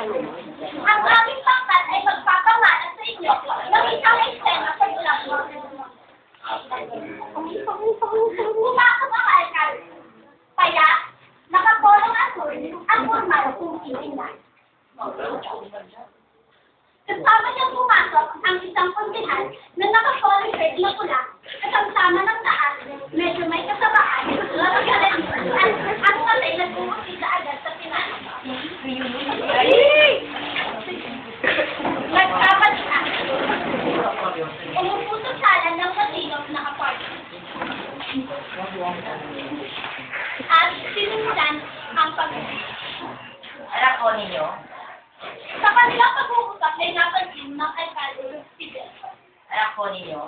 Ang aming pangkat ay magpapamalas sa inyo ng isang eksena sa bulang mo. Pumasok ang alkalde. Kaya, nakapolong asul ang formal kung itinay. Kasama niyang pumasok ang isang kondihan na nakapolong shirt na pula at ang sama ng taas, medyo may kasamaan at ang matay na bumukita agad sa pinanong. Nagkabalian. Umuputok sala ng matinong nakaparty. At sinulan ang pag-uusap. Anak ko ninyo? Sa kanilang pag-uusap ay napansin ng alkalde si Bel. Anak ko ninyo?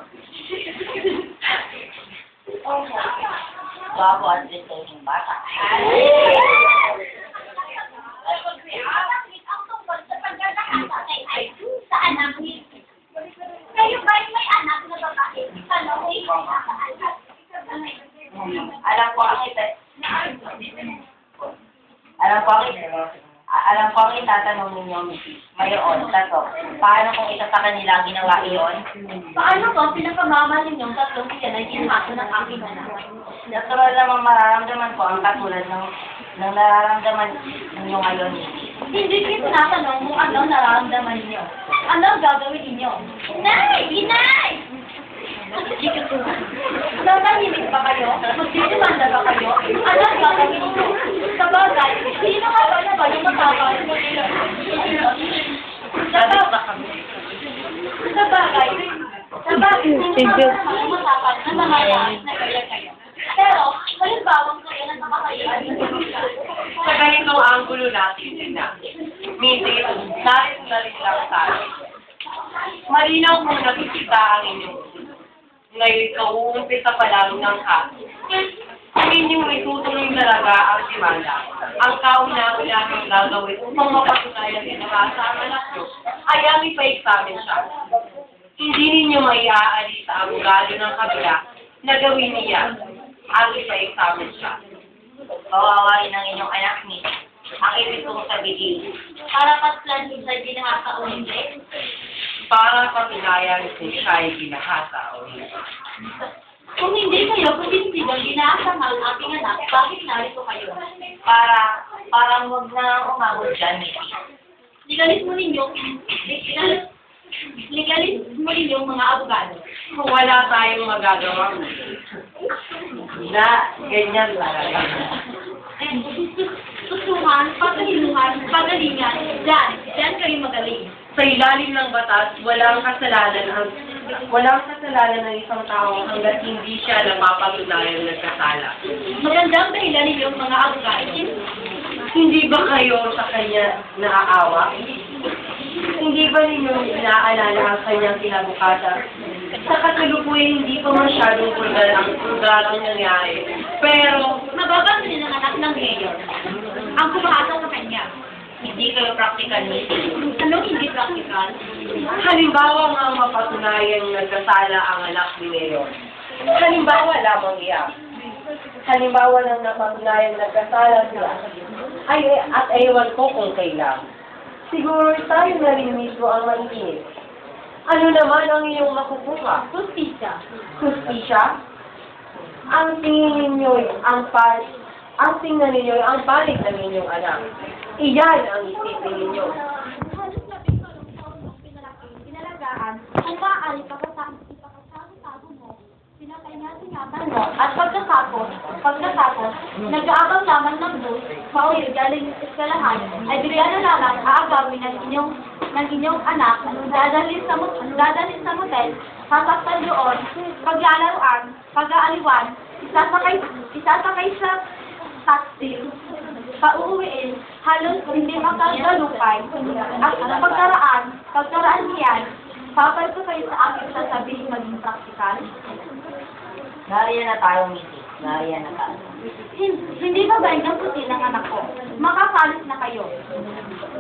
Bago at listening bata. Ang tungkol sa pagkakasa kay Aizu sa anak ni kayo ba'y may anak na babae? Tanong ay Alam ko ang itatanong ninyo, Mrs. Mayoon, tato. Paano kung isa sa kanila ginawa iyon? Paano kung pinapamama ninyong tatlong iyan ay ginawa ng aking anak? Natural namang mararamdaman ko ang katulad ng nararamdaman ninyo ngayon, Mrs. Hindi ko tinatanong kung ano nararamdaman ninyo. Ano ang gagawin ninyo? Inay! Inay! Nanahimik ba kayo? Magdidemanda ba kayo? Ano ang gagawin ninyo? Sabagay, sino ka ba na ba yung matapang? Sabagay, hindi ka ba naman matapang na nangyayari na kayo. Pero, halimbawang kayo na nakakailan. Sa ganitong anggulo natin, tina. Mrs. Narito na rin lang tayo. Malinaw kung nakikita ang inyong ngayon kauumpisa pa lang ng kaso. Kung inyong itutuloy talaga ang demanda, ang kauna-unahang gagawin upang mapatunayan na nakasama na nyo, ay ang ipa-examine siya. Hindi ninyo maiaalis sa abogado ng kabila na gawin niya ang ipa-examine siya. Kawawain ng inyong anak, Miss. Ang ibig kong sabihin, Para paslan sa ginahasa o hindi? Para patunayan kung siya ay ginahasa o hindi. Kung hindi kayo kumbinsigang ginahasa ang aking anak, bakit narito kayo? Parang huwag na umabot dyan, Miss. Ligalis mo ninyong mga abogado. Kung wala tayong magagawa, na ganyan talaga. Tutungan, pagalingan, dyan kayo magaling. Sa ilalim ng batas, walang kasalanan ng isang tao hanggat hindi siya napapatunayan nagkasala. Magandang dahilan ninyong mga abogado. Hindi ba kayo sa kanya naaawa? Hindi ba ninyo inaalala ang kanyang kinabukasan? Sa kasalukuyan, hindi pa masyadong pulgar ang nangyari. Pero, Mababang din ang anak ng mayor. Ang kumahasa sa kanya. Hindi kayo practical, Miss. Anong hindi practical? halimbawa nga mapatunayang nagkasala ang anak ni Mayor. Halimbawa lamang iyan. Halimbawa nang napatunayang nagkasala sila. At ewan ko kung kailan. Siguro tayo na rin mismo ang mainit. Ano naman ang iyong makukuha? Justisya. Justisya? Ang tingin ninyo ang panig ng inyong anak. Iyan ang isipin ninyo. Halos 12 taon mo pinalagaan, kung maaari ipakasama-tago mo, pinapahingatan mo, at pagkatapos, nag-aabang lamang ng bus, mauwi galing sa eskwelahan, ay bigyan na lang aagawin ng inyong anak, dadalhin sa motel, sasaktan doon, paglalaruan, pag-aaliwan, isasakay sa taxi, pauuwiin, halos hindi makagalupay, at sa pagkaraan niyan, papal ko kayo sa akin sasabihin maging praktikal. Nariyan na tayo, Mrs. Nariyan na tayo. Hindi ba ba ang puti ng anak ko? Makakalis na kayo.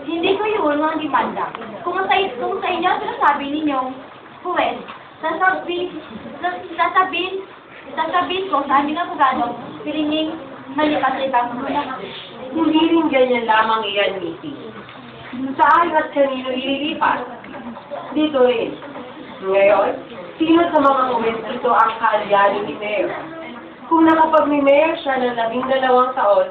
Hindi ko yun ang demanda. Kung sa inyo sinasabi ninyong huwes, sasabihin ko sa aming abogado, pilinging malipas-lipas muna. Hindi rin ganyan lamang iyan, Mrs. Saan at kanino ililipat? Dito rin. Ngayon, sino sa mga uwis ito ang kaalyado ni Mayor? Kung nakapag-mayor siya ng 12 taon,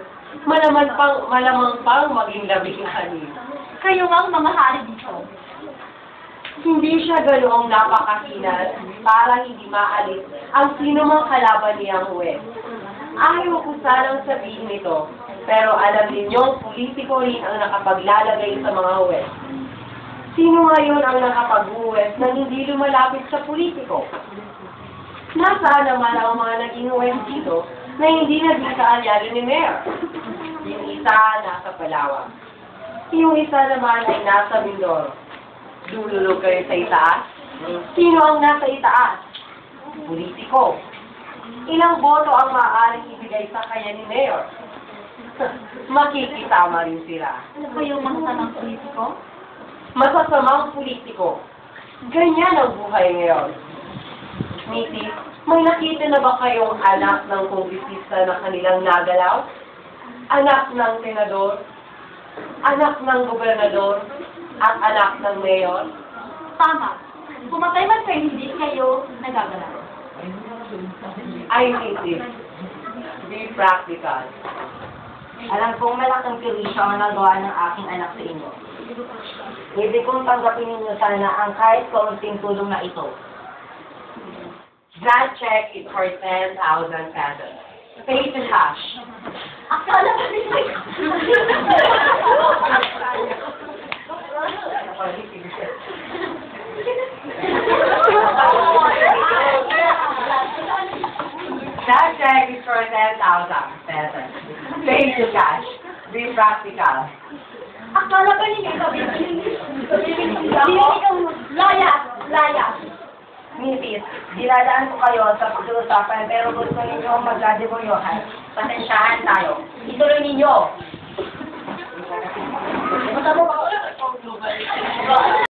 malamang pang maging 16. Kayo ang mga hari dito. Hindi siya ganoong napakahinat para hindi maalis ang sino mang kalaban niyang huwes. Ayaw ko sanang sabihin ito, pero alam ninyong politiko rin ang nakapaglalagay sa mga huwes. Sino ngayon ang nakapag-huwes na hindi lumalapit sa politiko? Nasaan naman ang mga naging huwes dito na hindi naging kaalyado ni Mayor? Yung isa nasa Palawan. Yung isa naman ay nasa Mindoro. Lululog kayo sa itaas? Sino ang nasa itaas? Politiko. Ilang boto ang maaaring ibigay sa kanya ni Mayor? Makikisama rin sila. Ano ba yung masasamang politiko? Masasamang politiko. Ganyan ang buhay ngayon. Mrs., may nakita na ba kayong anak ng kongresista na kanilang nagalaw? Anak ng senador? Anak ng gobernador? At anak ng mayor? Tama. Pumatay man kayo, hindi kayo nagagalaw. Ay, Mrs., be practical. Alam kong malaking perwisyo ang nagawa ng aking anak sa inyo. Ibig kong tanggapin ninyo sana ang kahit kaunting tulong na ito. That check is for 10,000 pesos. Pay to cash. Akala ba nila That check is for 10,000 pesos. Pay to cash. Be practical. Akala ba nila ikaw? Layas! Layas! Mrs., dinadaan ko kayo sa pag-uusapan pero gusto ninyo magdadeboyohan. Pasensyahan tayo. Ituloy ninyo.